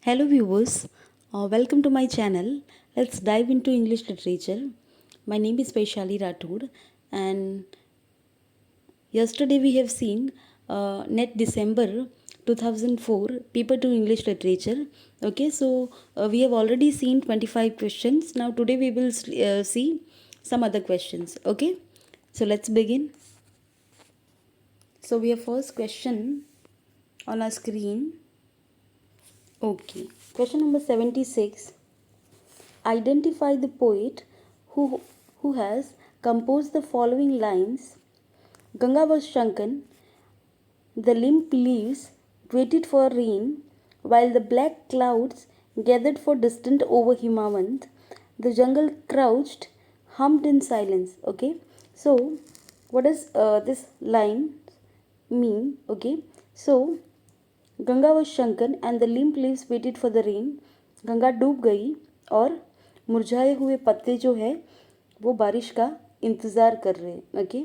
Hello viewers, welcome to my channel. Let's dive into English literature. My name is Vaishali Rathod and yesterday we have seen net December 2004 paper 2 English literature. Okay, so we have already seen 25 questions. Now today we will see some other questions. Okay, so let's begin. So we have first question on our screen. Okay, question number 76. Identify the poet who has composed the following lines. Ganga was shrunken, the limp leaves waited for rain, while the black clouds gathered for distant over Himavant. The jungle crouched, hummed in silence. Okay, so what does this line mean? Okay, so Ganga was shrunken and the limp leaves waited for the rain. Ganga डूब गई और मुरझाए हुए पत्ते जो है वो बारिश का इंतज़ार कर रहे हैं. Okay,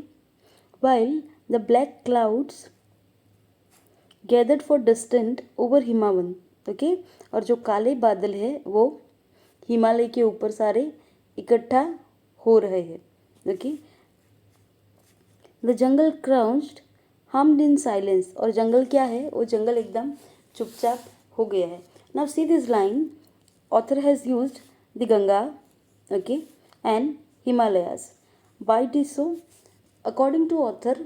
while the black clouds gathered for distant over Himavan. Okay, और जो काले बादल है वो हिमालय के ऊपर सारे इकट्ठा हो रहे हैं. Okay, the jungle crouched hummed in silence. और जंगल क्या है? वो जंगल एकदम चुपचाप हो गया है. Now see this line. Author has used the Ganga, okay, and Himalayas. Why it is so? According to author,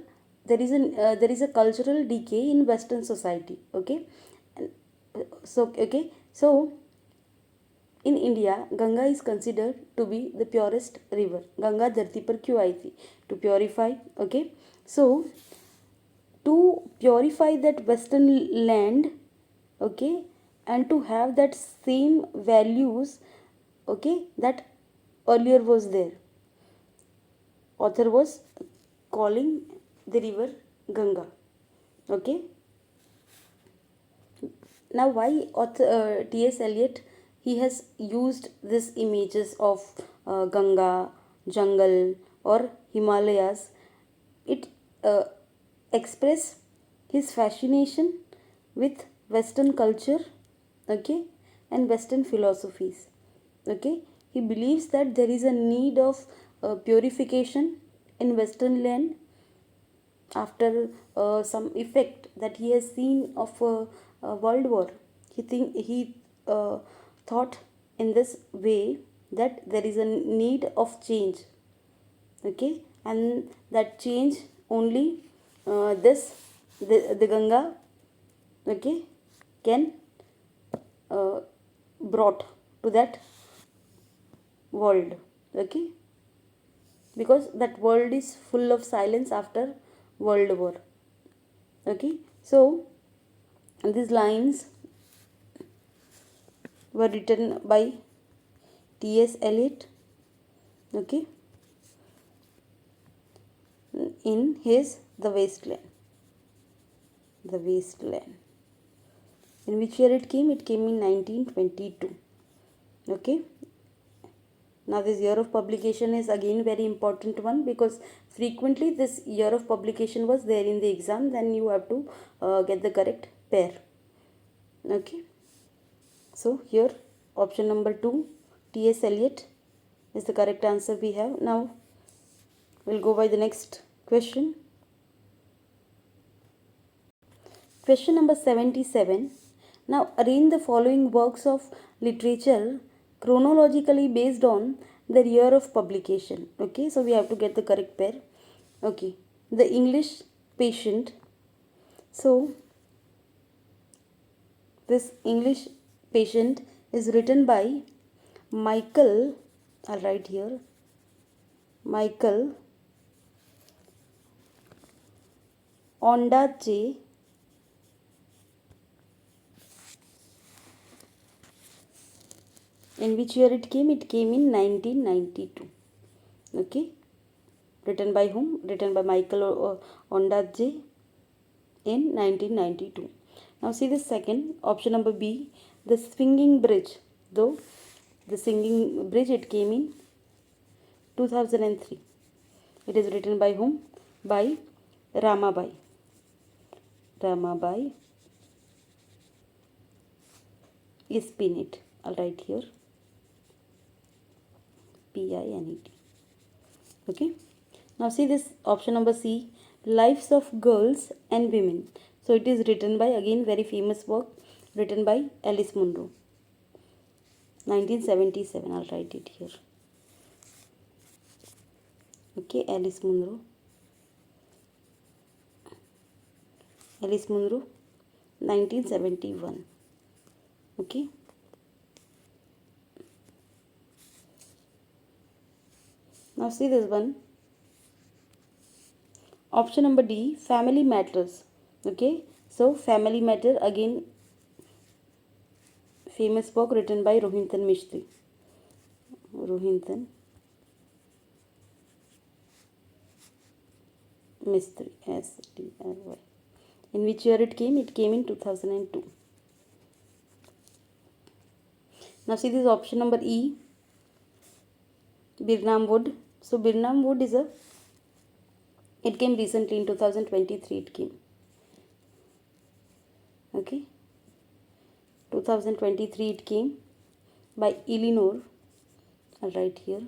there is a cultural decay in Western society. Okay, so in India, Ganga is considered to be the purest river. Ganga धरती पर क्यों आई थी? To purify. Okay, so to purify that western land, okay, and to have that same values, okay, that earlier was there, author was calling the river Ganga. Okay, now why author T.S. Eliot he has used these images of Ganga, jungle or Himalayas? It express his fascination with western culture, okay, and western philosophies. Okay, he believes that there is a need of purification in western land after some effect that he has seen of a world war. He thought in this way that there is a need of change. Okay, and that change only the Ganga, okay, can brought to that world. Okay, because that world is full of silence after world war. Okay, so these lines were written by T.S. Eliot, okay, in his The Wasteland. The Wasteland. In which year it came? It came in 1922. Okay. Now this year of publication is again very important one, because frequently this year of publication was there in the exam. Then you have to get the correct pair. Okay. So here option number 2, T.S. Eliot, is the correct answer we have. Now we'll go by the next question. Question number 77. Now arrange the following works of literature chronologically based on the year of publication. Okay, so we have to get the correct pair. Okay, The English Patient. So this English Patient is written by Michael, I'll write here, Michael Ondaatje. In which year it came? It came in 1992. Okay, written by whom? Written by Michael Ondaatje in 1992. Now see the second option number B, The Swinging Bridge. Though The Singing Bridge, it came in 2003. It is written by whom? By Ramabai. is Pinet. I'll write here Pinet. Okay. Now see this option number C, Lives of Girls and Women. So it is written by, again, very famous work written by Alice Munro. 1977. I'll write it here. Okay, Alice Munro. Alice Munro, 1971. Okay. Now see this one. Option number D, Family Matters. Okay. So Family Matter, again, famous book written by Rohinton Mistry. Rohinton Mistry, S-T-R-Y. In which year it came? It came in 2002. Now see this option number E, Birnam Wood. So Birnam Wood is it came recently in 2023 it came. Okay. 2023 it came by Eleanor. I'll write here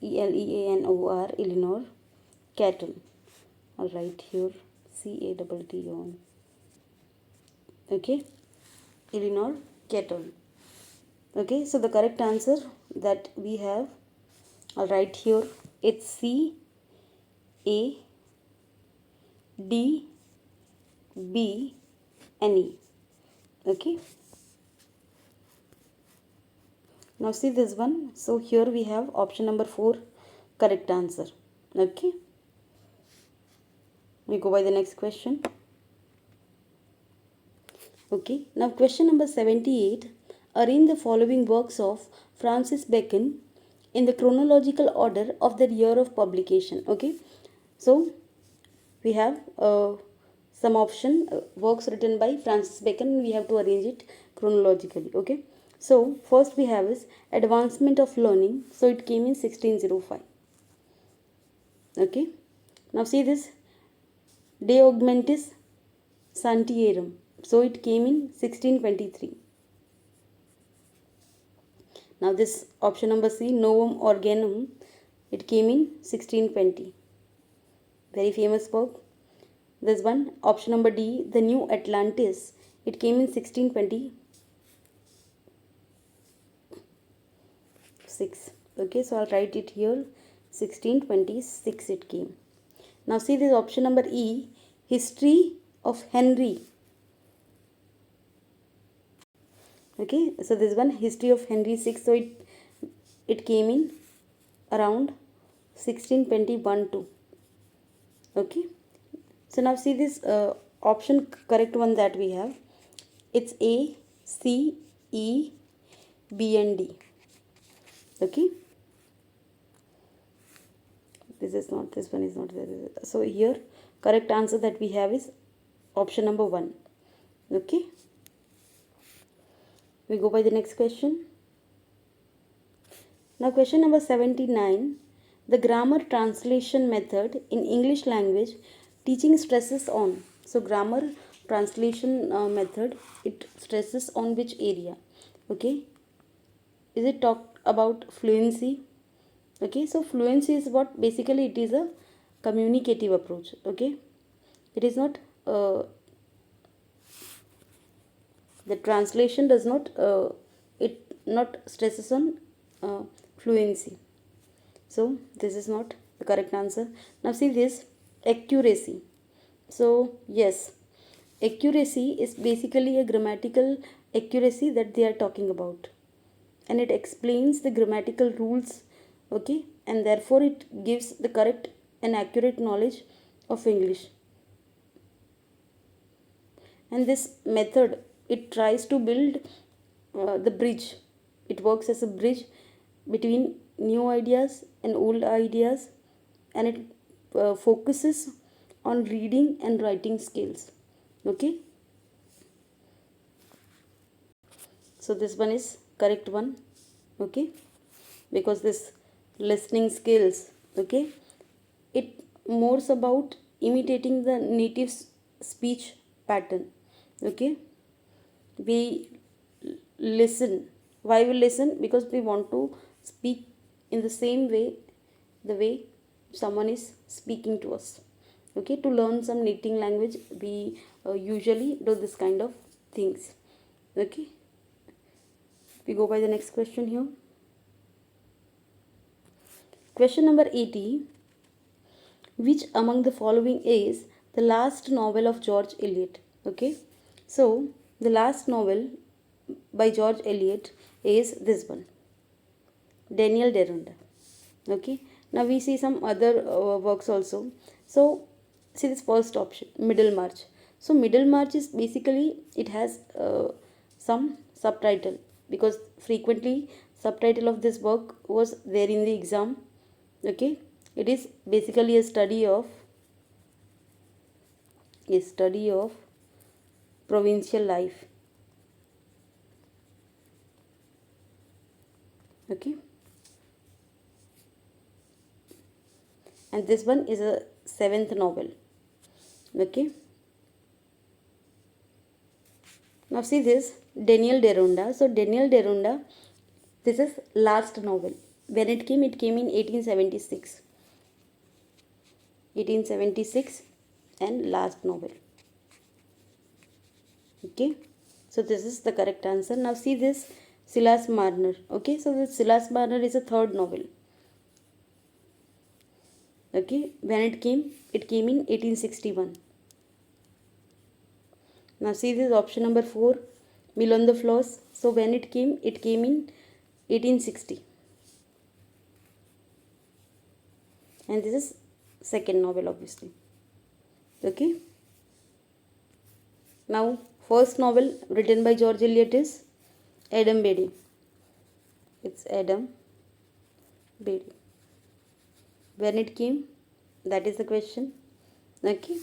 Eleanor, Eleanor Catton. I'll write here Catton. Okay, Eleanor Catton. Okay, so the correct answer that we have, I'll write here, it's C A D B N E. Okay. Now see this one. So here we have option number 4, correct answer. Okay. We go by the next question. Okay. Now question number 78. Arrange the following works of Francis Bacon in the chronological order of their year of publication. Okay. So we have some option works written by Francis Bacon. We have to arrange it chronologically. Okay. So first we have is Advancement of Learning. So it came in 1605. Okay. Now see this De Augmentis Santierum. So it came in 1623. Now this option number C, Novum Organum, it came in 1620. Very famous book. This one, option number D, The New Atlantis, it came in 1626. Okay, so I'll write it here, 1626 it came. Now see this option number E, History of Henry. Okay, so this one, History of Henry VI, so it came in around 1621 too. Okay, so now see this option correct one that we have, it's A, C, E, B and D. Okay, this one is not there. So here correct answer that we have is option number 1. Okay, we go by the next question. Now question number 79. The grammar translation method in English language teaching stresses on. So grammar translation method, it stresses on which area? Okay, is it talked about fluency? Okay, so fluency is what? Basically it is a communicative approach. Okay, it is not the translation does not it not stresses on fluency. So this is not the correct answer. Now see this accuracy. So yes, accuracy is basically a grammatical accuracy that they are talking about, and it explains the grammatical rules. Okay, and therefore it gives the correct and accurate knowledge of English. And this method, it tries to build the bridge. It works as a bridge between new ideas and old ideas, and it focuses on reading and writing skills. Okay, so this one is correct one. Okay, because this listening skills, okay, it more's about imitating the native speech pattern. Okay, we listen. Why we listen? Because we want to speak in the same way, the way someone is speaking to us. Okay, to learn some knitting language, we usually do this kind of things. Okay, we go by the next question here. Question number 80. Which among the following is the last novel of George Eliot? Okay, so the last novel by George Eliot is this one, Daniel Deronda. Okay, now we see some other works also. So see this first option, Middlemarch. So Middlemarch is basically, it has some subtitle, because frequently subtitle of this work was there in the exam. Okay, it is basically a study of provincial life. Okay, and this one is a seventh novel. Okay, now see this, Daniel Deronda. So Daniel Deronda, this is last novel. When it came in 1876. 1876 and last novel. Okay, so this is the correct answer. Now see this, Silas Marner. Okay, so this Silas Marner is a third novel. Okay, when it came in 1861. Now see this option number 4, Mill on the Floors. So when it came in 1860. And this is second novel, obviously. Okay, now first novel written by George Eliot is Adam Bede. It's Adam Bede. When it came, that is the question. Okay,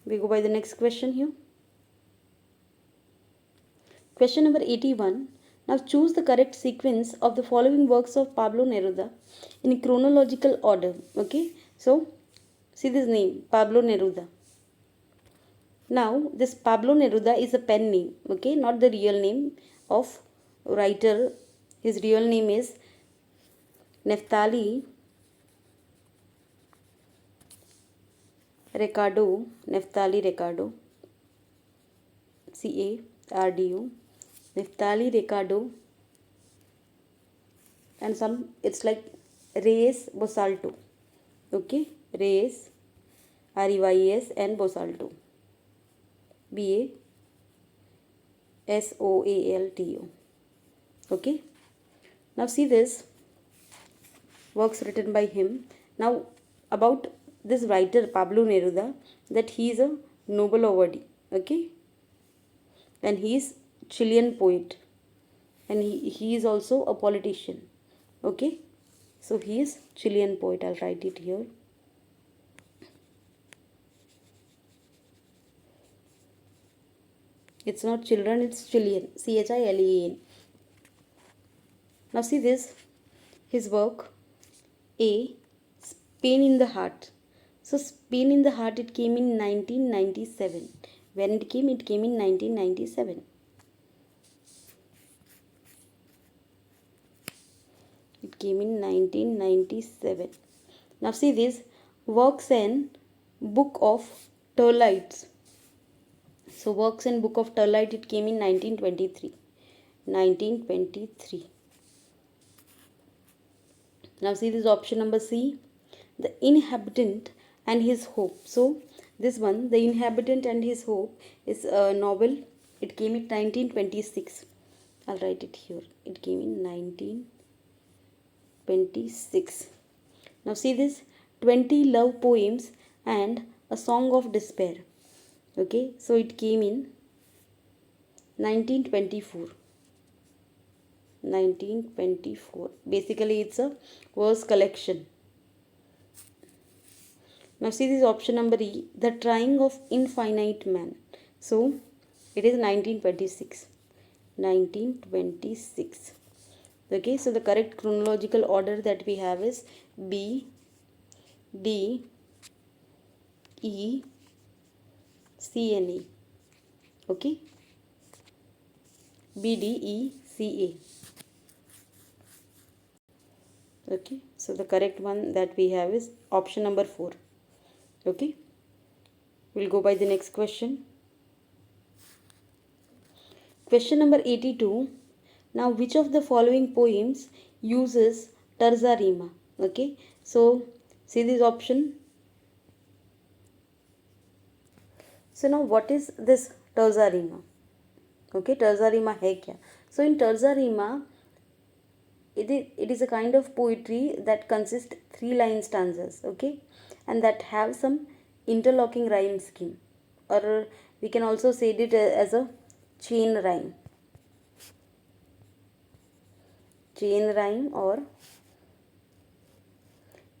we go by the next question here. Question number 81. Now choose the correct sequence of the following works of Pablo Neruda in chronological order. Okay, so see this name, Pablo Neruda. Now this Pablo Neruda is a pen name. Okay, not the real name of writer. His real name is Neftali Ricardo, Cardo, Neftali Ricardo, and some, it's like Reyes Bosalto. Okay, Reyes, Reyes and Bosalto, Basalto. Okay, now see this works written by him. Now about this writer Pablo Neruda, that he is a Nobel awardee. Okay, and he is Chilean poet, and he is also a politician. Okay, so he is Chilean poet. I'll write it here. It's not children, it's Chilean. Chilean. Now see this, his work, A, Pain in the Heart. So Pain in the Heart, it came in 1997. When it came in 1997. It came in 1997. Now see this, Works and Book of Terlites. So Works and Book of Terlite, it came in 1923. 1923. Now see this option number C, The Inhabitant and His Hope. So this one, The Inhabitant and His Hope, is a novel. It came in 1926. I'll write it here. It came in 1926. Now see this, 20 Love Poems and a Song of Despair. Okay, so it came in 1924. 1924. Basically, it's a verse collection. Now see this option number E, The Trying of Infinite Man. So it is 1926. 1926. Okay, so the correct chronological order that we have is B, D, E, C and E. Okay, BDECA. Okay, so the correct one that we have is option number 4. Okay, we'll go by the next question. Question number 82. Now, which of the following poems uses terza rima? Okay, so see this option. So now what is this terza rima? Okay, terza rima hai kya? So in terza rima, it is a kind of poetry that consists 3-line stanzas, okay, and that have some interlocking rhyme scheme, or we can also say it as a chain rhyme, or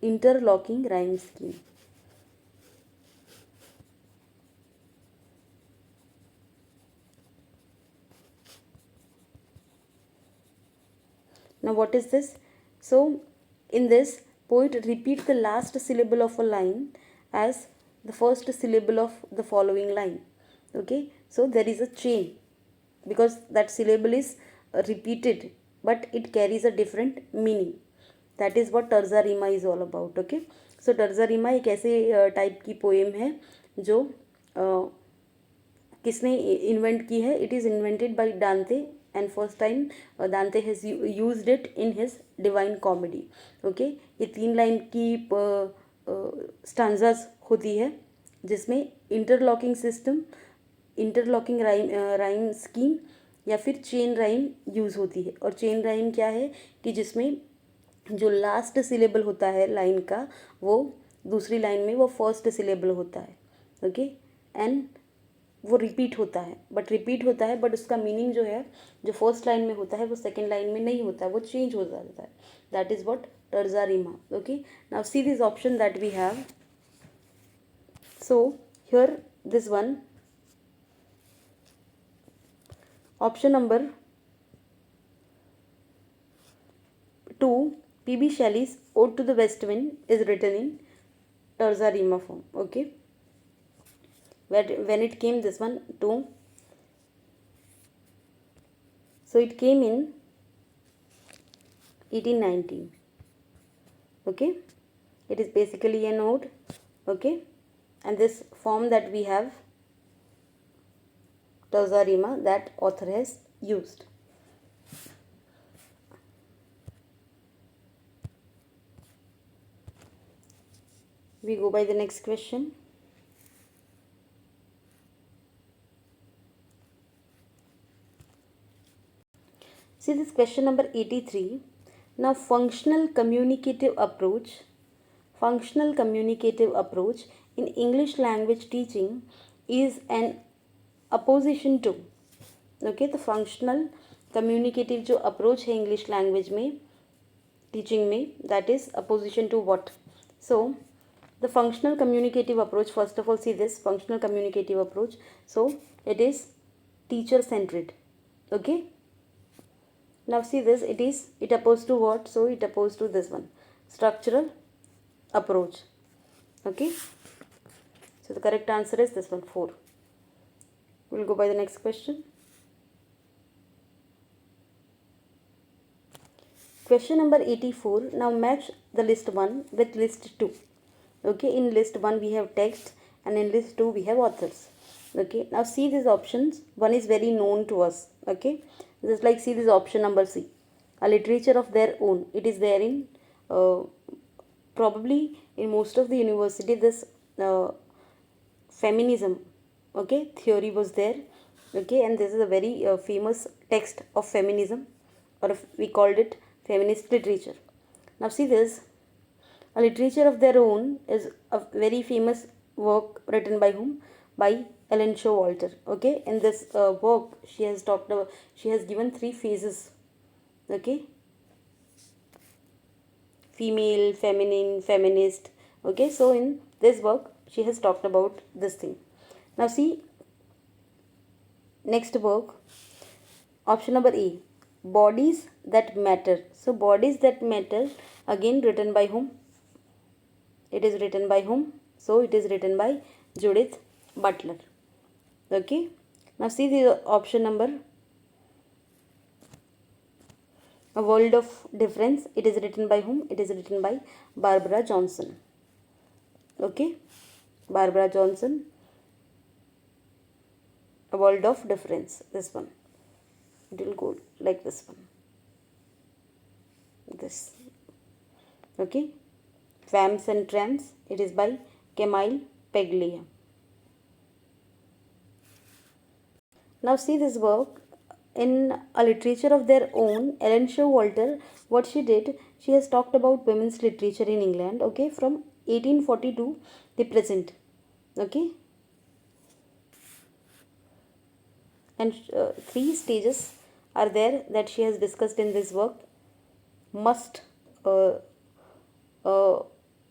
interlocking rhyme scheme. Now what is this? So in this, poet repeats the last syllable of a line as the first syllable of the following line. Okay, so there is a chain because that syllable is repeated but it carries a different meaning. That is what terza rima is all about. Okay, so terza rima एक ऐसे type की poem है जो किसने invent की है? It is invented by Dante and first time Dante has used it in his Divine Comedy. Okay, ये 3 line की स्टांजास होती है जिसमें interlocking system, interlocking rhyme scheme या फिर चेन राइम यूज़ होती है. और चेन राइम क्या है कि जिसमें जो लास्ट सिलेबल होता है लाइन का वो दूसरी लाइन में वो फर्स्ट सिलेबल होता है. ओके, एंड वो रिपीट होता है बट उसका मीनिंग जो है जो फर्स्ट लाइन में होता है वो सेकेंड लाइन में नहीं होता है, वो चेंज हो जाता है. That is what terza rima. Okay, now see this option that we have. So here this one option number 2, P.B. Shelley's Ode to the West Wind is written in terza rima form. Okay, when it came this one to, so it came in 1819. Okay, it is basically an ode. Okay, and this form that we have terza rima that author has used. We go by the next question. See this question number 83. Now functional communicative approach in English language teaching is an opposition to. Okay, the functional communicative जो approach है English language में teaching में, that is opposition to what? So the functional communicative approach, first of all see this functional communicative approach. So it is teacher centered. Okay, now see this, it opposed to what? So it opposed to this one, structural approach. Okay, so the correct answer is this one, 4. We'll go by the next question. Question number 84. Now match the list 1 with list 2. Okay, in list 1 we have text and in list 2 we have authors. Okay, now see these options. One is very known to us. Okay, just like see this option number C, a literature of their own. It is there in probably in most of the university this feminism, okay, theory was there. Okay, and this is a very famous text of feminism, or we called it feminist literature. Now see this, a literature of their own is a very famous work written by whom? By Ellen Showalter. Okay, in this work she has given 3 phases. Okay, female, feminine, feminist. Okay, so in this work she has talked about this thing. Now see next work, option number A, bodies that matter. So bodies that matter, again written by whom? It is written by whom? So it is written by Judith Butler. Okay, Now see the option number, A World of Difference. It is written by whom? It is written by Barbara Johnson. Okay, Barbara Johnson, A World of Difference. This one. It will go like this one. This. Okay. Vamps and Tramps. It is by Camille Paglia. Now see this work. In a literature of their own, Ellen Showalter, what she did, she has talked about women's literature in England, okay, from 1840 to the present, okay, and three stages are there that she has discussed in this work. Must uh, uh,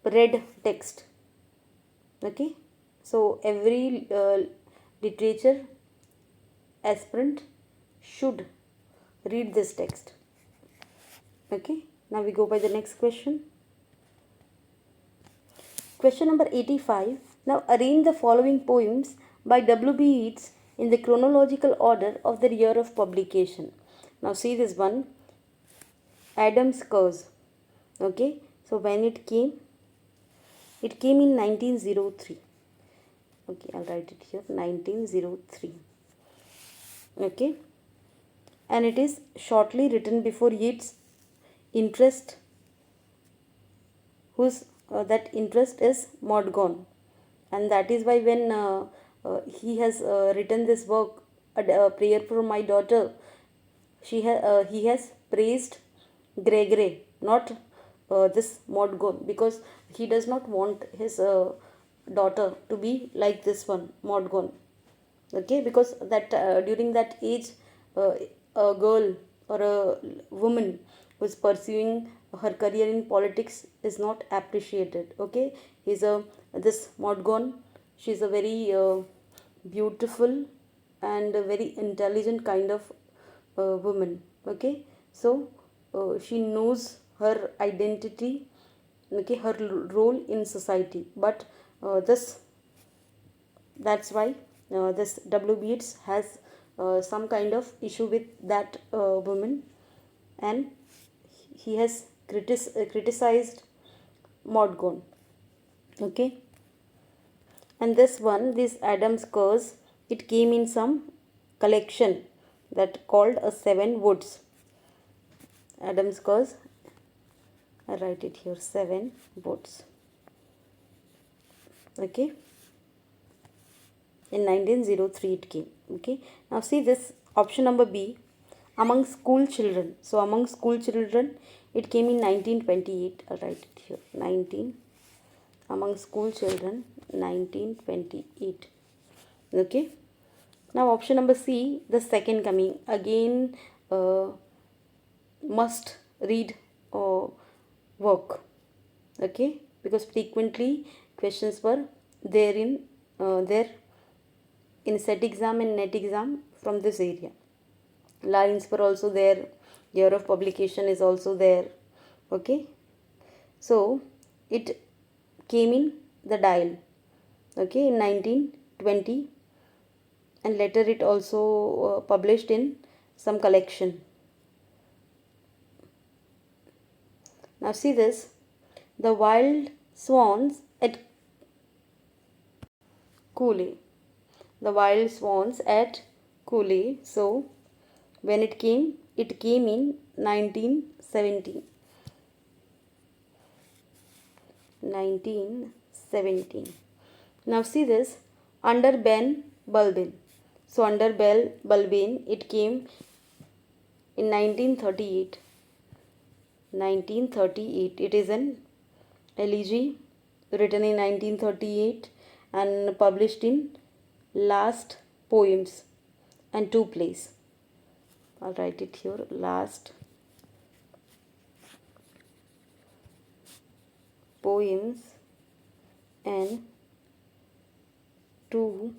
read text, okay, so every literature aspirant should read this text. Okay, now we go by the next question. Question number 85. Now arrange the following poems by W.B. Yeats in the chronological order of their year of publication. Now see this one, Adam's Curse. Okay, so when it came in 1903. Okay, I'll write it here, 1903. Okay, and it is shortly written before Yeats' interest, whose that interest is Modgon, and that is why when he has written this work, a prayer for my daughter, he has praised Gregory, not this Modgon, because he does not want his daughter to be like this one, Modgon. Okay, because that during that age, uh, a girl or a woman who is pursuing her career in politics is not appreciated. Okay, he's a this Modgon, she's a very beautiful and a very intelligent kind of woman. Okay, so she knows her identity, okay, her role in society, but this that's why this W.B. Yeats has some kind of issue with that woman, and he has criticized Modgon. Okay, and this Adam's Curse, it came in some collection that called a Seven Woods. Adam's Curse, I write it here, Seven Woods. Okay, in 1903 it came. Okay, now see this option number B, among school children. So among school children it came in 1928. I'll write it here, 19, among school children, 1928. Okay, now option number C, the second coming again, must read work. Okay, because frequently questions were there in set exam and net exam from this area. Lines were also there, year of publication is also there. Okay, so it came in the Dial, okay, in 1920, and later it also published in some collection. Now see this, the Wild Swans at Cooley. The Wild Swans at Cooley. So when it came in 1917. 1917. Now see this, under Ben Bulbin. So under Bulbin it came in 1938. 1938. It is an elegy written in 1938 and published in Last Poems and Two Plays. I'll write it here, Last Poems and two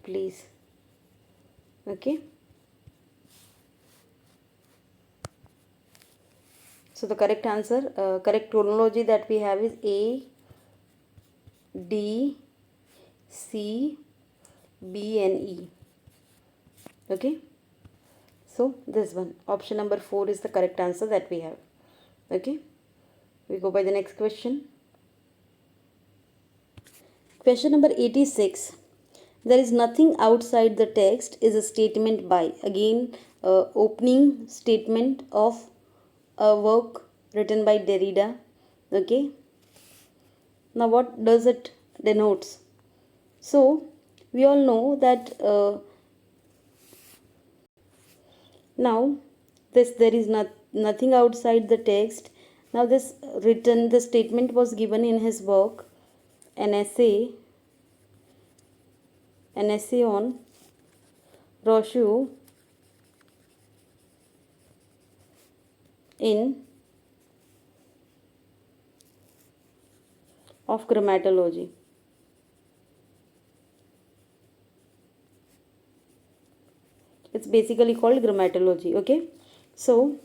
plays. Okay, so the correct answer, correct chronology that we have is A, D, C, B and E. Okay, so this one, option number 4 is the correct answer that we have. Okay, we go by the next question. Question number 86. There is nothing outside the text is a statement by. Again, opening statement of a work written by Derrida. Okay, now what does it denotes? So we all know that now this there is nothing outside the text. Now this written, the statement was given in his work, an essay, on Rousseau in of grammatology. It's basically called grammatology. Okay, so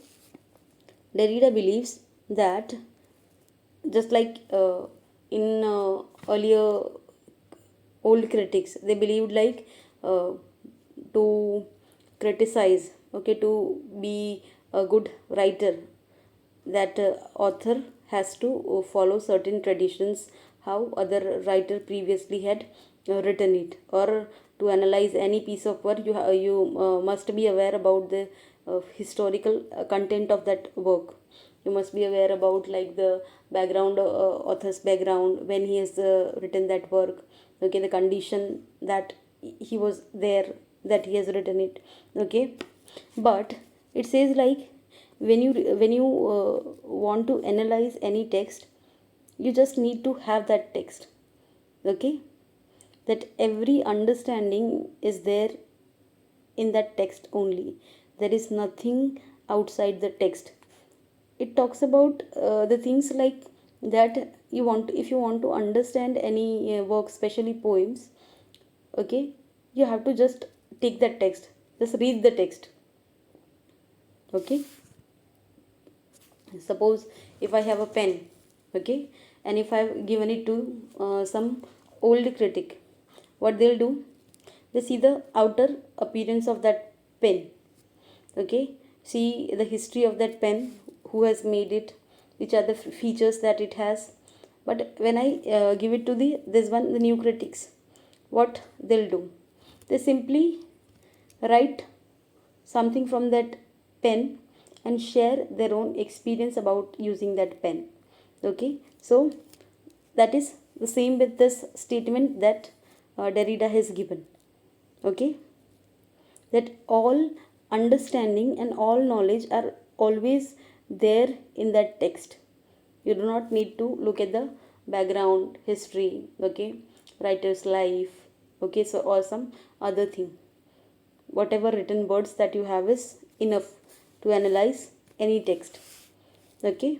Derrida believes that just like in earlier old critics, they believed like to criticize, okay, to be a good writer, that author has to follow certain traditions how other writer previously had written it, or to analyze any piece of work you must be aware about the historical content of that work. You must be aware about like the background, author's background, when he has written that work, okay, the condition that he was there, that he has written it. Okay, but it says like when you want to analyze any text, you just need to have that text. Okay, that every understanding is there in that text only. There is nothing outside the text. It talks about the things like that you want if you want to understand any work, especially poems. Okay, you have to just take that text, just read the text. Okay, suppose if I have a pen, okay, and if I've given it to some old critic, what they'll do, they see the outer appearance of that pen. Okay, see the history of that pen, who has made it, which are the features that it has. But when I give it to the new critics, what they'll do, they simply write something from that pen and share their own experience about using that pen. Okay, so that is the same with this statement that Derrida has given. Okay, that all understanding and all knowledge are always there in that text. You do not need to look at the background history, okay, writer's life, okay, so or some other thing. Whatever written words that you have is enough to analyze any text. Okay,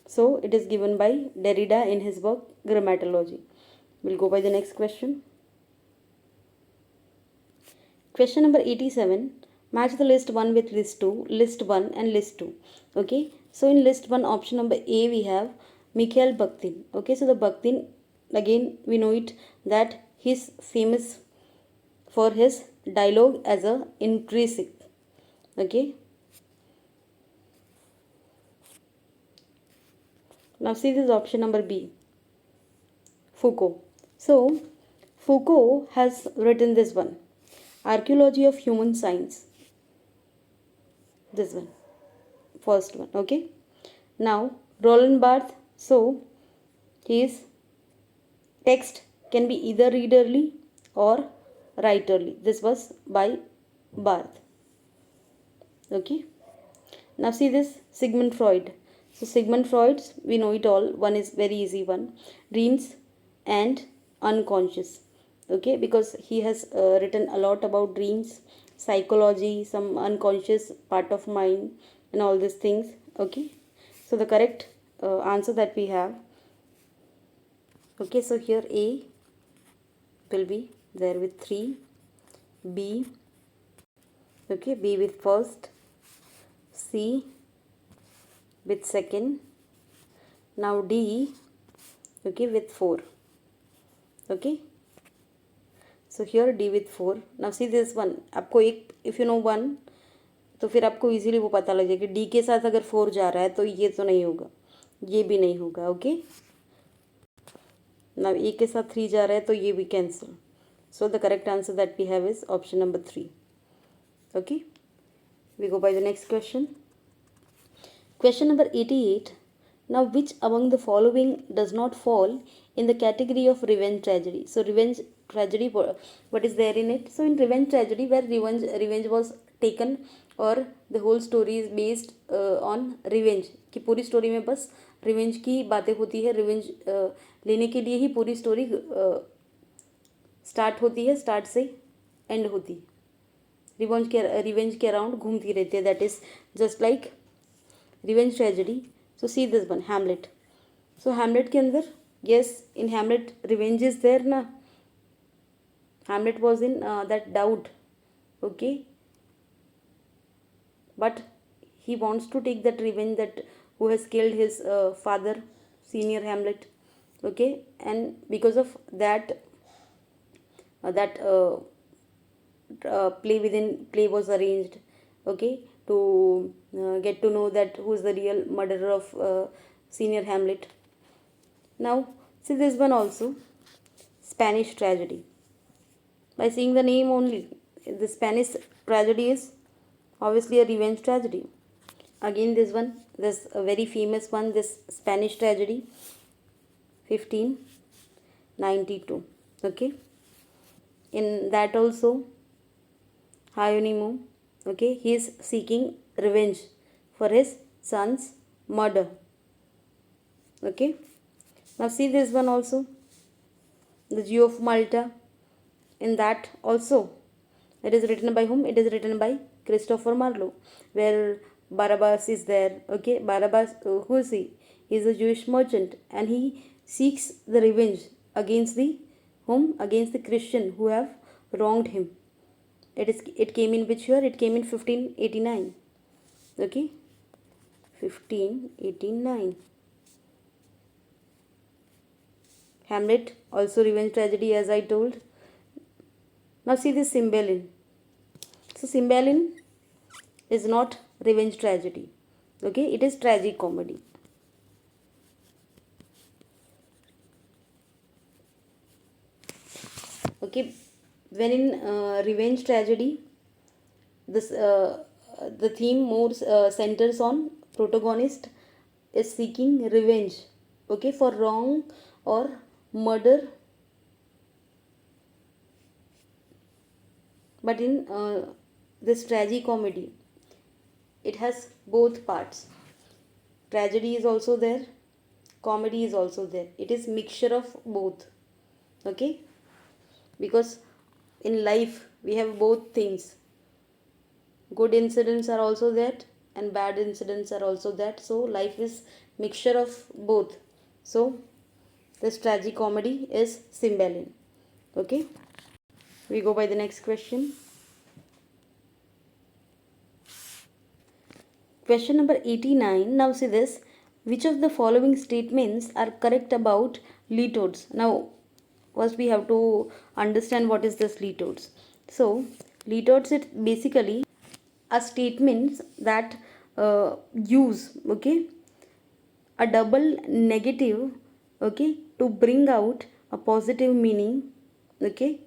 so it is given by Derrida in his work Grammatology. We'll go by the next question. Question number 87. Match the list 1 with list 2, list 1 and list 2. Okay, so in list 1, option number A, we have Mikhail Bakhtin. Okay, so the Bakhtin, again we know it that he's famous for his dialogue as a intrinsic. Okay, now see this option number B, Foucault. So Foucault has written this one, Archaeology of Human Science, this one, first one. Okay, now Roland Barthes, so his text can be either readerly or writerly. This was by Barthes. Okay, now see this Sigmund Freud. So Sigmund Freud's, we know it all. One is very easy one, dreams and unconscious. Okay, because he has written a lot about dreams, psychology, some unconscious part of mind and all these things. Okay, so the correct answer that we have, okay, so here A will be there with 3, B, okay, B with first, C with second, now D, okay, with 4. Okay, So here D with 4. Now see this one, आपको एक, if you know 1, तो फिर आपको easily वो पता लग जाएगा कि D के साथ अगर 4 जा रहा है तो ये तो नहीं होगा, ये भी नहीं होगा. ओके, now A के साथ 3 जा रहा है तो ये भी cancel. So the correct answer that we have is option number 3. Okay, we go by the next question. Question number 88. Now, which among the following does not fall in the category of revenge tragedy? So, revenge tragedy, what is there in it? So, in revenge tragedy, where revenge was taken, or the whole story is based on revenge, कि पूरी story में बस revenge की बातें होती है, revenge लेने के लिए ही पूरी स्टोरी स्टार्ट होती है, स्टार्ट से एंड होती है, रिवेंज के अराउंड घूमती रहती है. That is just like revenge tragedy. So see this one, Hamlet. So Hamlet के अंदर, yes, in Hamlet revenge is there ना. Hamlet was in that doubt, okay, but he wants to take that revenge, that who has killed his father, senior Hamlet, okay, and because of that play was arranged, okay, to get to know that who is the real murderer of senior Hamlet. Now see this one also, Spanish tragedy. By seeing the name only, the Spanish tragedy is obviously a revenge tragedy. Again this one, this a very famous one, this Spanish tragedy, 1592. Okay, in that also Hieronymo, okay, he is seeking revenge for his son's murder. Okay, now see this one also, the Jew of Malta. In that also, it is written by whom? It is written by Christopher Marlowe, where Barabbas is there. Okay, Barabbas, who is he? He is a Jewish merchant, and he seeks the revenge against the whom? Against the Christian who have wronged him. It came in which year? It came in 1589. Okay, 1589. Hamlet also revenge tragedy, as I told. Now see this Cymbeline. So Cymbeline is not revenge tragedy. Okay, it is tragic comedy. Okay, when in revenge tragedy, this the theme more centers on protagonist is seeking revenge, okay, for wrong or murder. But in this tragicomedy, it has both parts. Tragedy is also there, comedy is also there. It is mixture of both. Okay, because in life we have both things. Good incidents are also that, and bad incidents are also that. So life is mixture of both. So this tragicomedy is Cymbeline. Okay, we go by the next question. Question number 89. Now see this, which of the following statements are correct about litotes? Now first we have to understand what is this litotes. So litotes, it basically are statements that use, okay, a double negative, okay, to bring out a positive meaning. Okay,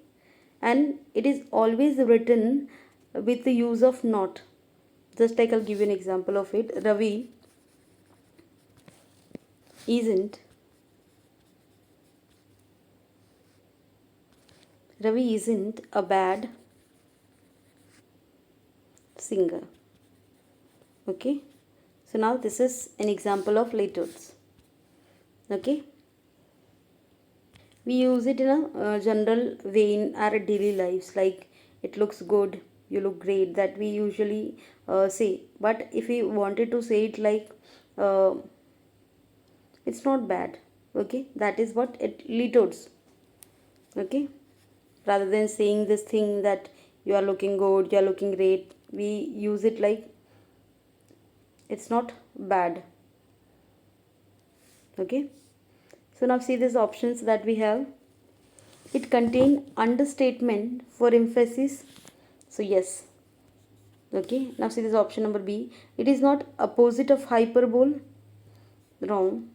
and it is always written with the use of not. Just like I'll give you an example of it. Ravi isn't a bad singer. Okay, so now this is an example of litotes. Okay, we use it in a general way in our daily lives, like it looks good, you look great, that we usually say. But if we wanted to say it like it's not bad, okay, that is what it litotes. Okay, rather than saying this thing that you are looking good, you are looking great, we use it like it's not bad. Okay, so now see these options that we have. It contain understatement for emphasis. So yes. Okay, now see this option number B. It is not opposite of hyperbole. Wrong.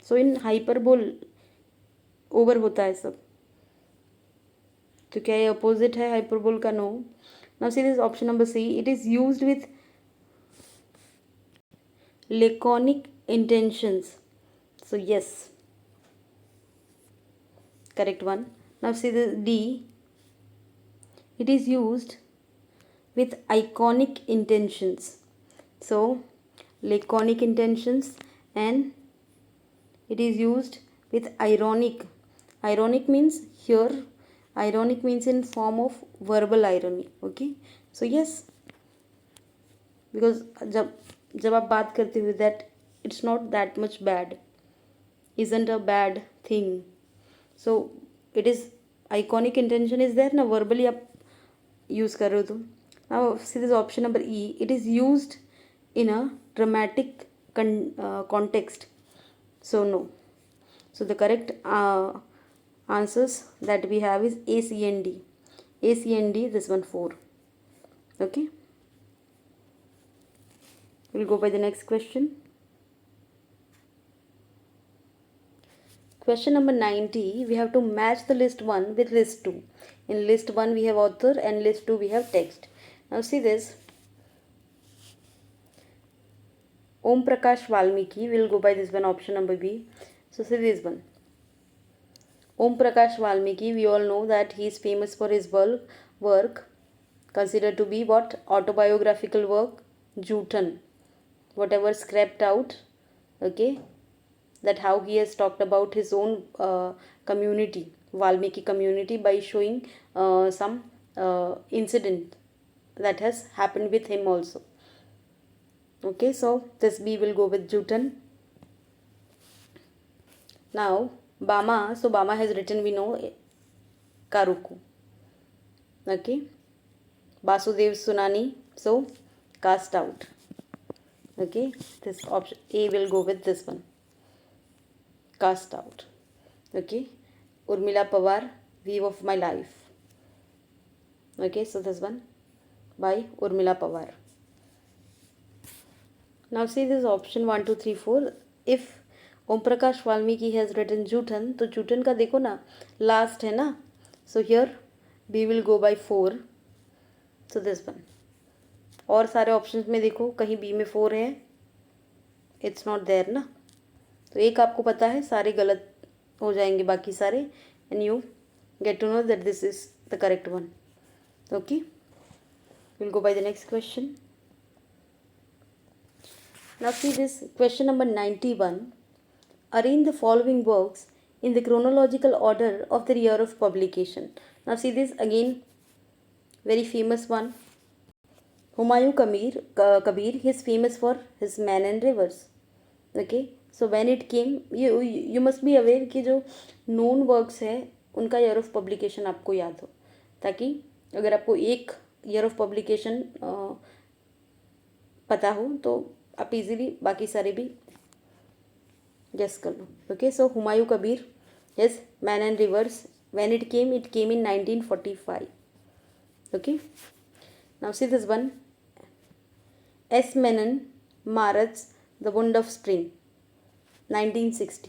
So in hyperbole over होता है सब, तो क्या ये opposite है hyperbole का? No. Now see this option number C. It is used with laconic intentions. So yes, correct one. Now see the D. It is used with iconic intentions. So laconic intentions, and it is used with ironic. Ironic means here, ironic means in form of verbal irony. Okay, so yes, because जब आप बात करते हुए that it's not that much bad, isn't a bad thing. So it is iconic intention is there ना, verbally आप use कर रहे हो तो. Now see this option number E. It is used in a dramatic context. So no. So the correct answers that we have is A, C and D. A, C and D, this one 4. Okay. We'll go by the next question. Question number 90, we have to match the list 1 with list 2. In list 1 we have author and list 2 we have text. Now see this. Om Prakash Valmiki, we'll go by this one, option number B. So see this one. Om Prakash Valmiki, we all know that he is famous for his work considered to be what? Autobiographical work, Jutan. Whatever scrapped out, okay, that how he has talked about his own community, Valmiki community, by showing some incident that has happened with him also. Okay, so this B will go with Jutan. Now Bama, so Bama has written, we know, Karuku. Okay, Basudev Sunani, so cast out. Okay, this option A will go with this one, cast out. Okay, Urmila Pawar, Weave of My Life. Okay, so this one by Urmila Pawar. Now see this option 1, 2, 3, 4. If Om Prakash Valmiki has written Jutan, तो Jutan का देखो ना last है ना, so here B will go by 4. So this one. और सारे options में देखो कहीं बी में 4 है, इट्स नॉट देयर ना, तो एक आपको पता है, सारे गलत हो जाएंगे बाकी सारे, and you get to know that this is the correct one. Okay, will go by the next question. Now see this question number 91. Arrange the following works in the chronological order of the year of publication. Now see this again, very famous one. Humayun Kabir, he is famous for his Man and Rivers. Okay, so when it came, you must be aware कि जो known works है उनका year of publication आपको याद हो, ताकि अगर आपको एक year of publication पता हो तो आप easily बाकी सारे भी गेस कर लो. Okay, so Humayun Kabir, yes, men and rivers, when it came in 1945. Okay, now see this one. S Menon Marath the wound of spring, 1960.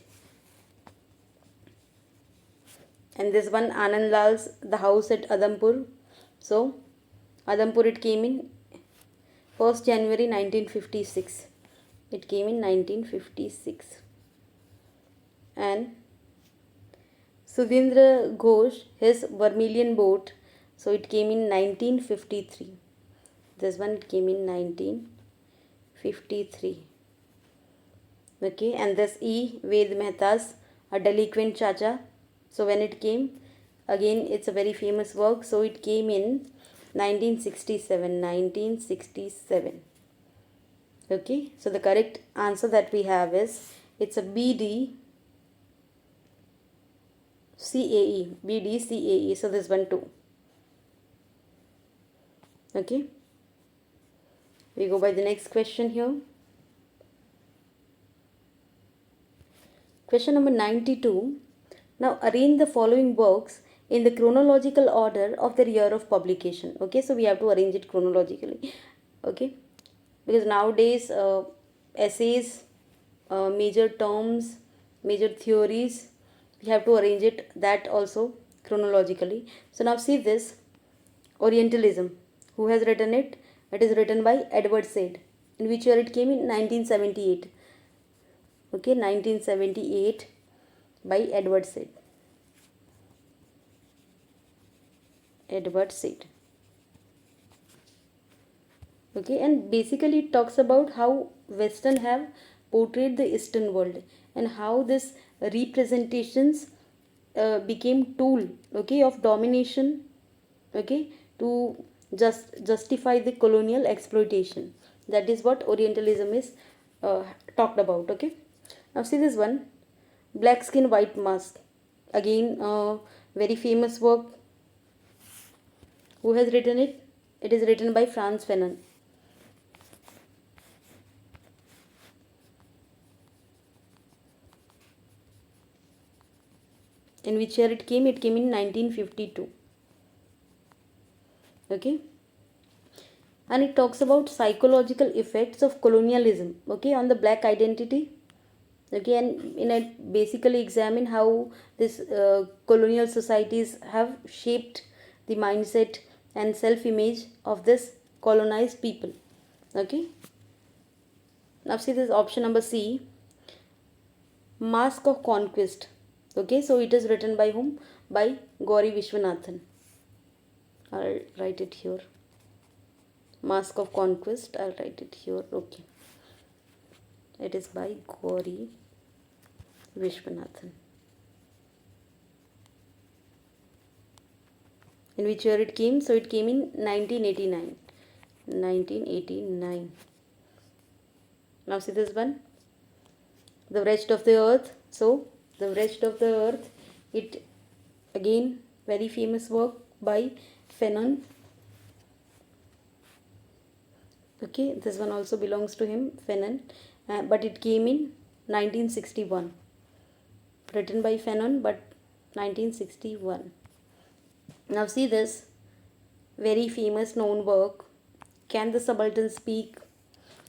And this one Anand Lall's the house at Adampur. So Adampur it came in 1st January 1956. It came in 1956. And Sudhindra Ghosh, his Vermilion Boat, so it came in 1953. This one came in 1953. Okay, and this E. Ved Mehta's A Delinquent Chacha, so when it came, again it's a very famous work, so it came in 1967. Okay, so the correct answer that we have is, it's a BD CAE, BDCAE, so this one too. Okay, we go by the next question here. Question number 92. Now arrange the following works in the chronological order of their year of publication. Okay, so we have to arrange it chronologically. Okay, because nowadays essays, major terms, major theories, we have to arrange it that also chronologically. So now see this Orientalism. Who has written it? It is written by Edward Said. In which year it came? In 1978. Okay, 1978 by Edward Said. Edward Said. Okay, and basically it talks about how Western have portrayed the Eastern world and how this representations became tool, okay, of domination, okay, to justify the colonial exploitation. That is what Orientalism is talked about. Okay, now see this one, Black Skin White Mask. Again, very famous work. Who has written it? It is written by Franz Fanon. In which year it came? It came in 1952. Okay, and it talks about psychological effects of colonialism, okay, on the black identity. Okay, and in it basically examine how this colonial societies have shaped the mindset and self image of this colonized people. Okay, now see this option number C, Mask of Conquest. Okay, so it is written by whom? By Gauri Vishwanathan. I'll write it here. Mask of Conquest. I'll write it here. Okay. It is by Gauri Vishwanathan. In which year it came? So it came in 1989. 1989. Now see this one. The Wretched of the Earth. So The Wretched of the Earth. It again very famous work by Fanon. Okay, this one also belongs to him, Fanon, but it came in 1961. Written by Fanon, but 1961. Now see this very famous known work, Can the Subaltern Speak,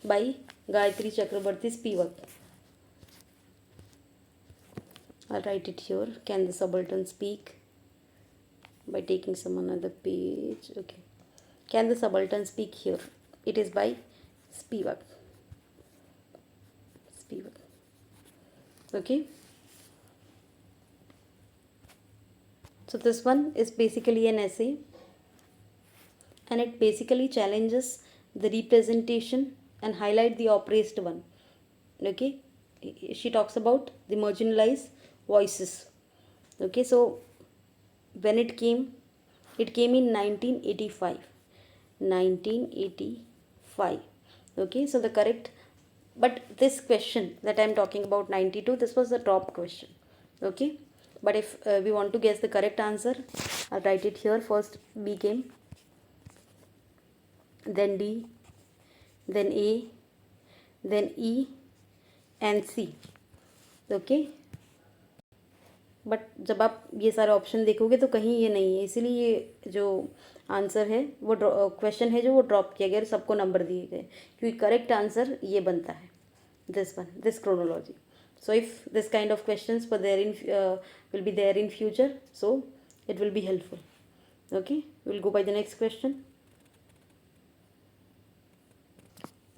by Gayatri Chakrabarti Spivak. I'll write it here. Can the Subaltern Speak, by taking some another page. Okay. Can the Subaltern Speak here? It is by Spivak. Spivak. Okay. So this one is basically an essay, and it basically challenges the representation and highlight the oppressed one. Okay. She talks about the marginalized voices. Okay. So when it came in 1985. 1985. Okay, so the correct, but this question that I am talking about 92, this was the top question. Okay, but if we want to guess the correct answer, I'll write it here. First B came, then D, then A, then E and C. Okay, but जब आप ये सारे option देखोगे तो कहीं ये नहीं है, इसीलिए ये जो आंसर है वो क्वेश्चन है जो वो ड्रॉप किया गया, सबको नंबर दिए गए, क्योंकि करेक्ट आंसर ये बनता है, this one, this chronology. So if this kind of questions were there in will be there in future, so it will be helpful. Okay, we'll go by the next question.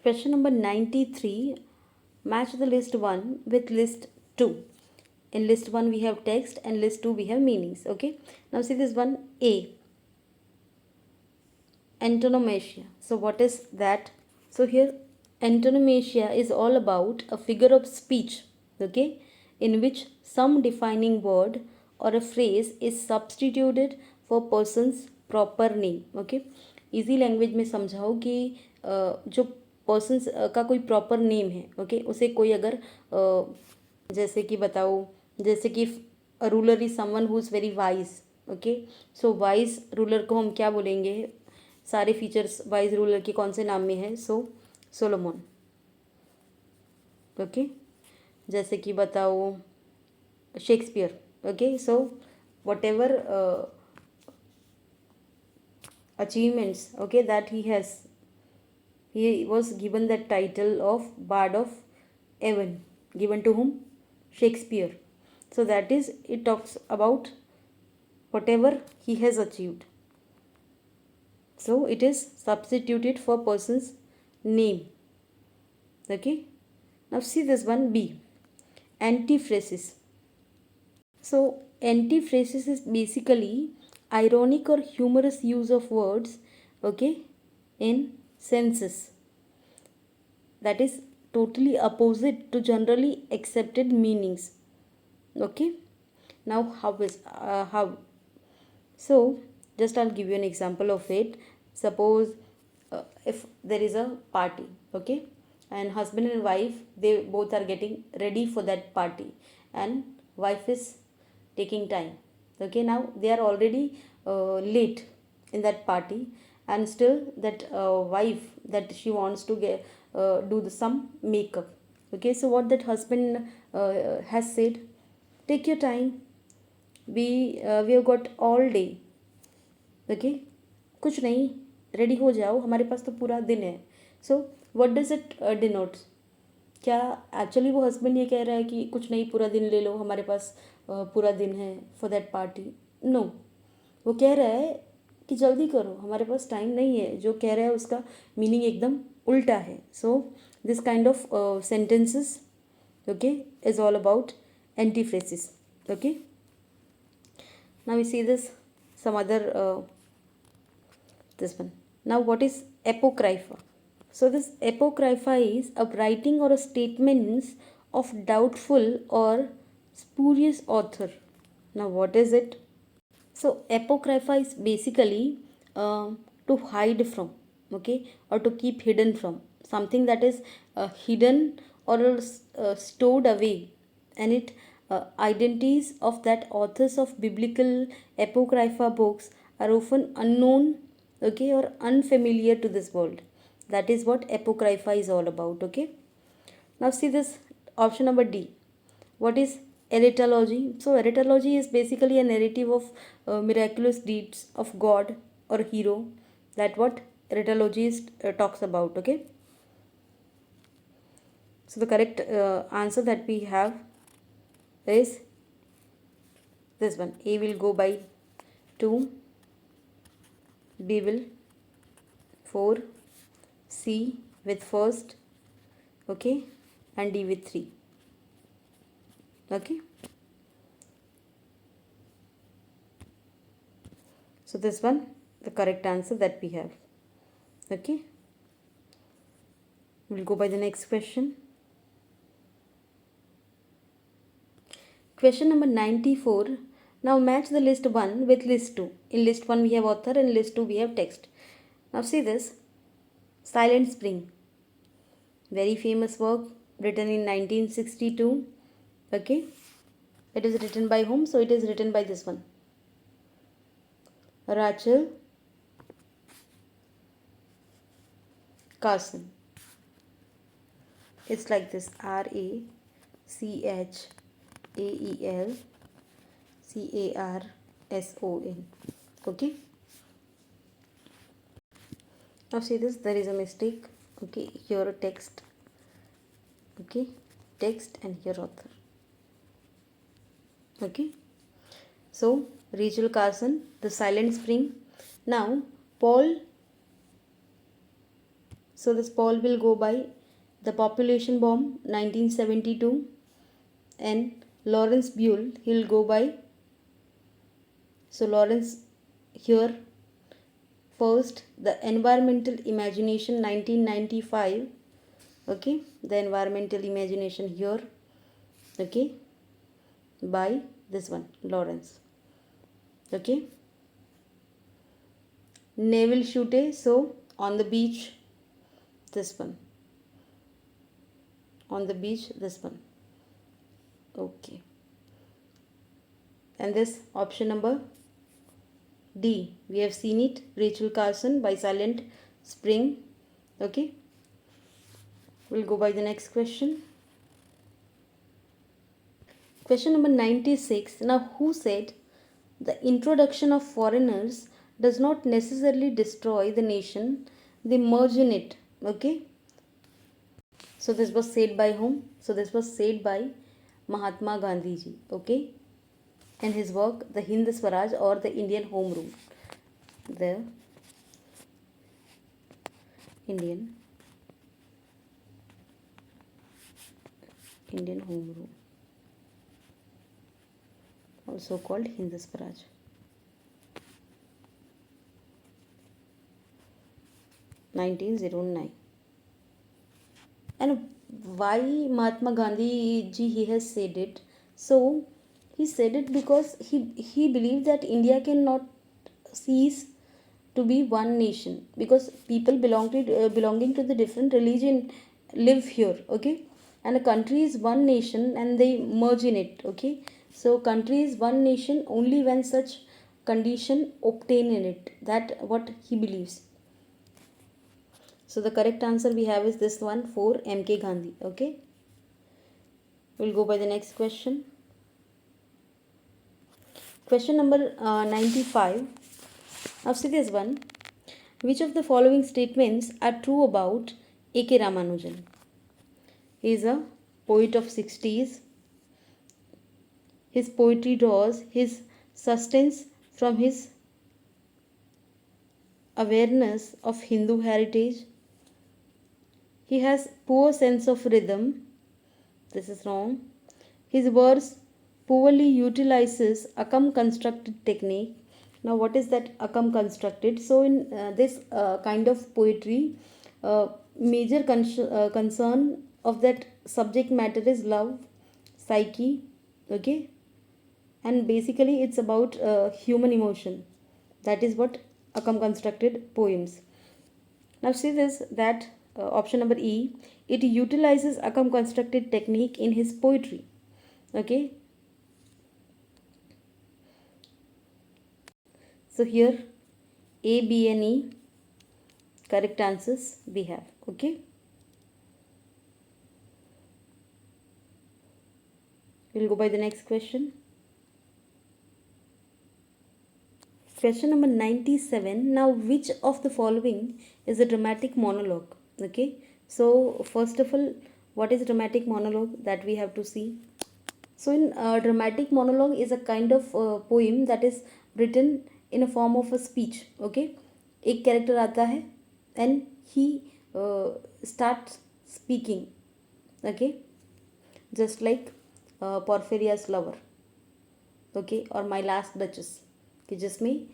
Question number 93. Match the list 1 with list 2. In list 1 we have text and list 2 we have meanings. Okay, now see this one, A, antonomasia. So what is that? So here antonomasia is all about a figure of speech, okay, in which some defining word or a phrase is substituted for person's proper name. Okay, easy language में समझाओ कि जो persons का कोई proper name है, okay, उसे कोई अगर जैसे कि बताओ, जैसे कि a ruler is someone who is very wise. Okay, so wise ruler को हम क्या बोलेंगे? सारे फीचर्स वाइज रूलर के कौन से नाम में है? सो सोलोमन. ओके, जैसे कि बताओ Shakespeare, Okay, so whatever achievements, okay, that he has, he was given that title of Bard of Avon, given to whom? Shakespeare. So that is, it talks about whatever he has achieved. So it is substituted for person's name. Okay. Now see this one, B. Antiphrasis. So antiphrasis is basically ironic or humorous use of words, okay, in senses that is totally opposite to generally accepted meanings. Okay. Now how? So just I'll give you an example of it. Suppose if there is a party, okay, and husband and wife, they both are getting ready for that party, and wife is taking time. Okay, now they are already late in that party, and still that wife, that she wants to get do some makeup. Okay, so what that husband has said, take your time, we have got all day. Okay, कुछ नहीं, ready हो जाओ, हमारे पास तो पूरा दिन है. So what does it denotes? क्या एक्चुअली वो हस्बैंड ये कह रहा है कि कुछ नहीं, पूरा दिन ले लो, हमारे पास पूरा दिन है फॉर दैट पार्टी? नो, वो कह रहा है कि जल्दी करो, हमारे पास टाइम नहीं है. जो कह रहा है उसका मीनिंग एकदम उल्टा है. So this kind of sentences, okay, is all about antiphrasis. Okay, now we see this some other this one. Now what is apocrypha? So this apocrypha is a writing or a statements of doubtful or spurious author. Now what is it? So apocrypha is basically to hide from, okay, or to keep hidden from something that is hidden or stored away, and it identities of that authors of biblical apocrypha books are often unknown, okay, or unfamiliar to this world. That is what apocrypha is all about. Okay, now see this option number D. What is eretology? So eretology is basically a narrative of miraculous deeds of God or hero. That what eretologist talks about. Okay, so the correct answer that we have is this one. A will go by 2, B will 4, C with first, okay, and D with 3. Okay, so this one the correct answer that we have. Okay, we'll go by the next question. Question number 94. Now match the list 1 with list 2. In list 1 we have author, and list 2 we have text. Now see this. Silent Spring. Very famous work written in 1962. Okay. It is written by whom? So it is written by this one. Rachel Carson. It's like this. RACHAELCARSON. Okay. Now see this, there is a mistake. Okay, here text. Okay, text and here author. Okay, so Rachel Carson, The Silent Spring. Now Paul. So this Paul will go by The Population Bomb 1972, and Lawrence Buell, he'll go by, so Lawrence here first, The Environmental Imagination 1995. Okay, The Environmental Imagination here, okay, by this one Lawrence. Okay, Naval Shute, so On the Beach, this one, On the Beach, this one. Okay, and this option number D, we have seen it, Rachel Carson by Silent Spring. Okay, we'll go by the next question. Question number 96. Now, who said the introduction of foreigners does not necessarily destroy the nation, they merge in it? Okay. So, this was said by whom? So, this was said by Mahatma Gandhi ji. Okay. In his work, The Hind Swaraj or the Indian Home Rule. The Indian Home Rule, also called Hind Swaraj. 1909. And why Mahatma Gandhi ji he has said it? So he said it because he believed that India cannot cease to be one nation, because people belonging to the different religion live here. Okay. And a country is one nation and they merge in it. Okay. So country is one nation only when such condition obtain in it. That what he believes. So the correct answer we have is this one, for MK Gandhi. Okay. We'll go by the next question. Question number 95. Now see this one. Which of the following statements are true about A.K. Ramanujan? He is a poet of 60s. His poetry draws his sustenance from his awareness of Hindu heritage. He has poor sense of rhythm. This is wrong. His verse poorly utilizes Akam constructed technique. Now, what is that Akam constructed? So, in this kind of poetry, major concern of that subject matter is love, psyche, okay, and basically it's about human emotion. That is what Akam constructed poems. Now, see this, that option number E, it utilizes Akam constructed technique in his poetry. Okay. So here A, B and E correct answers we have. Okay. We'll go by the next question. Question number 97. Now, which of the following is a dramatic monologue? Okay. So, first of all, what is dramatic monologue? That we have to see. So, in dramatic monologue is a kind of poem that is written in a form of a speech. Okay. एक character आता है and he starts speaking. Okay. Just like Porphyria's lover. Okay. और My Last Duchess. कि जिसमें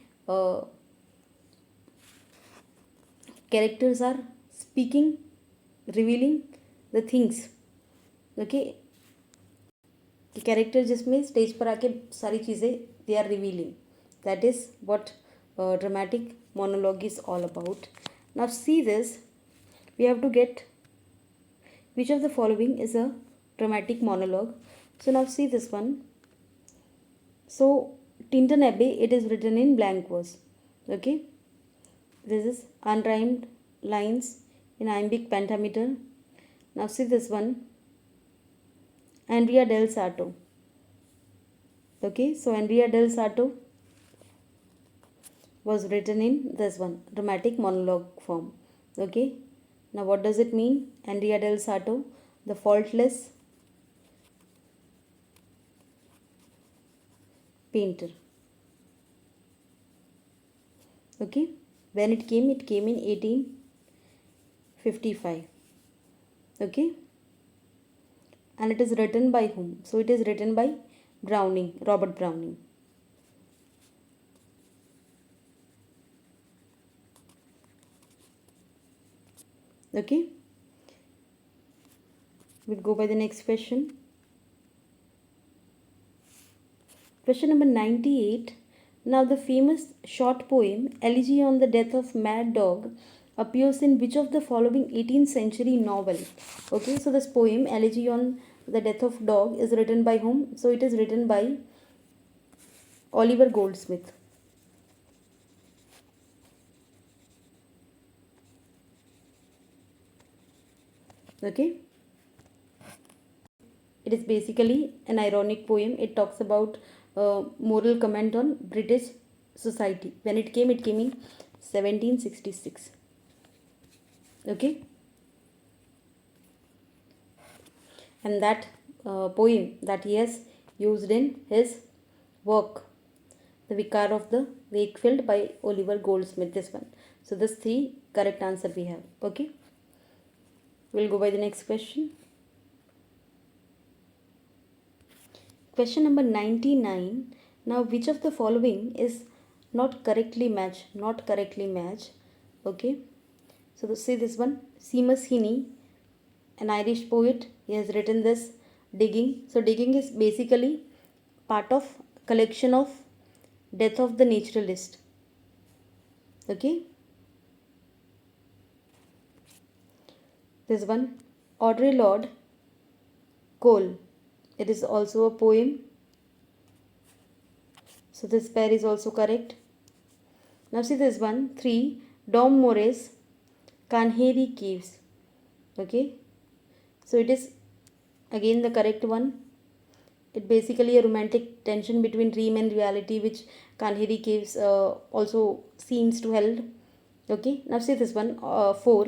characters are speaking, revealing the things. Okay. कि character जिसमें stage पर आके सारी चीज़ें they are revealing. That is what dramatic monologue is all about. Now see this, we have to get which of the following is a dramatic monologue. So now see this one. So Tintin Abbey, it is written in blank verse. Okay. This is unrhymed lines in iambic pentameter. Now see this one. Andrea del Sarto. Okay, so Andrea del Sarto was written in this one, dramatic monologue form. Okay, now what does it mean? Andrea del Sarto, the faultless painter. Okay, when it came in 1855. Okay, and it is written by whom? So it is written by Browning, Robert Browning. Okay, we'll go by the next question. Question number 98. Now the famous short poem Elegy on the Death of Mad Dog appears in which of the following 18th century novel? Okay, so this poem Elegy on the Death of Dog is written by whom? So it is written by Oliver Goldsmith. Okay, It is basically an ironic poem. It talks about moral comment on British society. When it came in 1766. Okay, and that poem that he has used in his work, The Vicar of the Wakefield by Oliver Goldsmith. This one. So this three correct answer we have. Okay, we'll go by the next question. Question number 99. Now, which of the following is not correctly matched? Not correctly matched. Okay. So, see this one. Seamus Heaney, an Irish poet, he has written this Digging. So, Digging is basically part of collection of Death of the Naturalist. Okay. This one. Audre Lorde Cole. It is also a poem. So this pair is also correct. Now see this one. 3. Dom Morris Kanheri Caves. Okay. So it is again the correct one. It basically a romantic tension between dream and reality, which Kanheri Caves also seems to held. Okay. Now see this one. 4.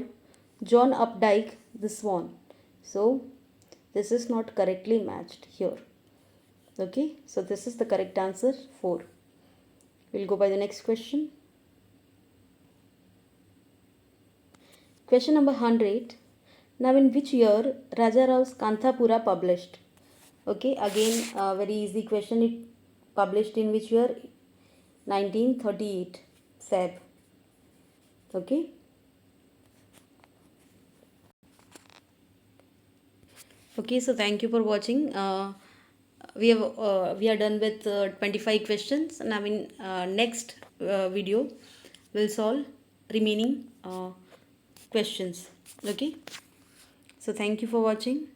John Updike the Swan. So this is not correctly matched here. Okay. So this is the correct answer. 4. We'll go by the next question. Question number 100. Now, in which year Raja Rao's Kanthapura published? Okay, again a very easy question. It published in which year? 1938 Feb. Okay. Okay, so thank you for watching. We are done with 25 questions. Now in next video we'll solve remaining questions. Okay. So thank you for watching.